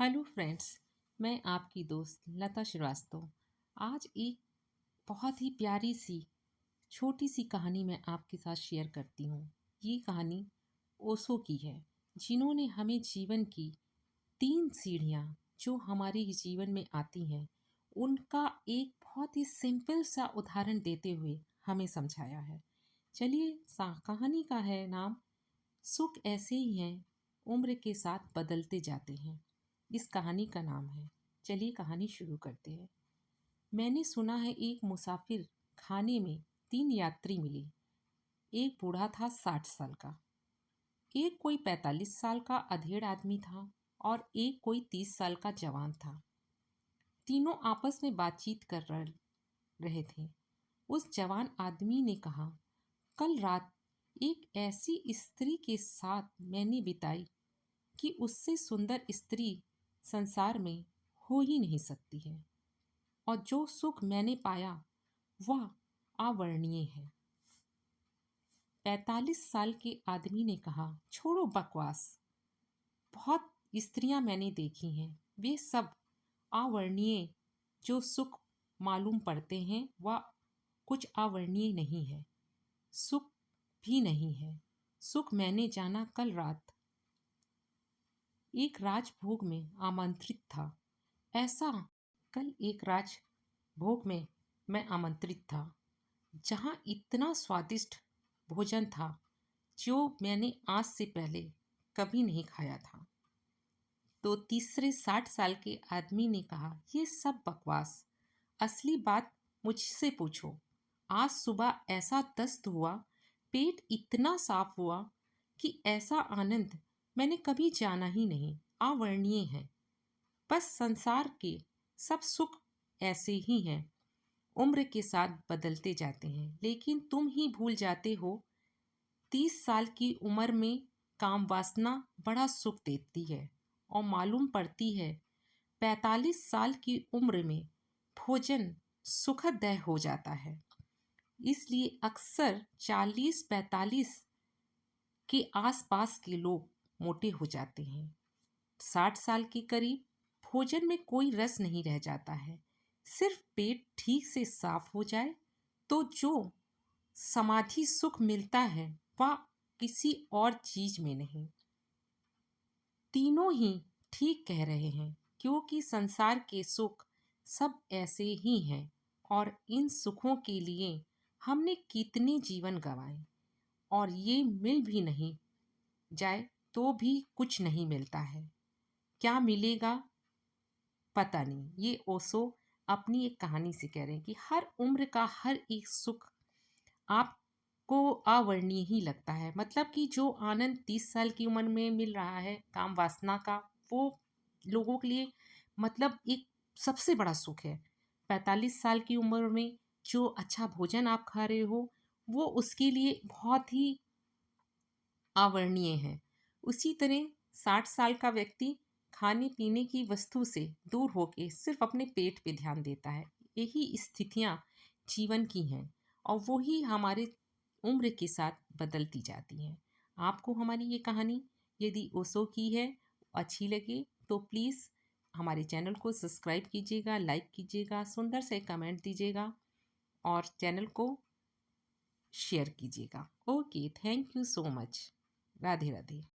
Hello friends. मैं आपकी दोस्त लता श्रीवास्तव आज एक बहुत ही प्यारी सी छोटी सी कहानी मैं आपके साथ शेयर करती हूँ। ये कहानी ओशो की है, जिन्होंने हमें जीवन की 3 सीढ़ियाँ जो हमारे जीवन में आती हैं उनका एक बहुत ही सिंपल सा उदाहरण देते हुए हमें समझाया है। चलिए, कहानी का है नाम सुख ऐसे ही हैं, उम्र के साथ बदलते जाते हैं। इस कहानी का नाम है। चलिए कहानी शुरू करते हैं। मैंने सुना है एक मुसाफिर खाने में 3 यात्री मिले। एक बूढ़ा था 60 साल का, एक कोई 45 साल का अधेड़ आदमी था और एक कोई 30 साल का जवान था। तीनों आपस में बातचीत कर रहे थे। उस जवान आदमी ने कहा, कल रात एक ऐसी स्त्री के साथ मैंने बिताई कि उससे सुंदर स्त्री संसार में हो ही नहीं सकती है, और जो सुख मैंने पाया वह अवर्णनीय है। 45 साल के आदमी ने कहा, छोड़ो बकवास, बहुत स्त्रियां मैंने देखी हैं, वे सब अवर्णनीय जो सुख मालूम पड़ते हैं वह कुछ अवर्णनीय नहीं है, सुख भी नहीं है। सुख मैंने जाना कल रात एक राजभोग में आमंत्रित था। ऐसा कल एक राजभोग में मैं आमंत्रित था, जहाँ इतना स्वादिष्ट भोजन था जो मैंने आज से पहले कभी नहीं खाया था। तो तीसरे 60 साल के आदमी ने कहा, ये सब बकवास, असली बात मुझसे पूछो। आज सुबह ऐसा दस्त हुआ, पेट इतना साफ हुआ कि ऐसा आनंद मैंने कभी जाना ही नहीं, अवर्णनीय है। बस संसार के सब सुख ऐसे ही हैं, उम्र के साथ बदलते जाते हैं, लेकिन तुम ही भूल जाते हो। 30 साल की उम्र में काम वासना बड़ा सुख देती है और मालूम पड़ती है 45 साल की उम्र में भोजन सुखदय हो जाता है। इसलिए अक्सर 40-45 के आसपास के लोग मोटे हो जाते हैं। 60 साल के करीब भोजन में कोई रस नहीं रह जाता है। सिर्फ पेट ठीक से साफ हो जाए तो जो समाधि सुख मिलता है वह किसी और चीज में नहीं। तीनों ही ठीक कह रहे हैं, क्योंकि संसार के सुख सब ऐसे ही हैं, और इन सुखों के लिए हमने कितने जीवन गंवाए, और ये मिल भी नहीं जाए तो भी कुछ नहीं मिलता है। क्या मिलेगा पता नहीं। ये ओशो अपनी एक कहानी से कह रहे हैं कि हर उम्र का हर एक सुख आपको अवर्णनीय ही लगता है। मतलब कि जो आनंद 30 साल की उम्र में मिल रहा है काम वासना का, वो लोगों के लिए मतलब एक सबसे बड़ा सुख है। 45 साल की उम्र में जो अच्छा भोजन आप खा रहे हो वो उसके लिए बहुत ही अवर्णनीय है। उसी तरह 60 साल का व्यक्ति खाने पीने की वस्तु से दूर होके सिर्फ अपने पेट पे ध्यान देता है। यही स्थितियाँ जीवन की हैं, और वो ही हमारे उम्र के साथ बदलती जाती हैं। आपको हमारी ये कहानी यदि ओशो की है अच्छी लगे तो प्लीज़ हमारे चैनल को सब्सक्राइब कीजिएगा, लाइक कीजिएगा, सुंदर से कमेंट दीजिएगा और चैनल को शेयर कीजिएगा। Okay, thank you so much. Radhe Radhe.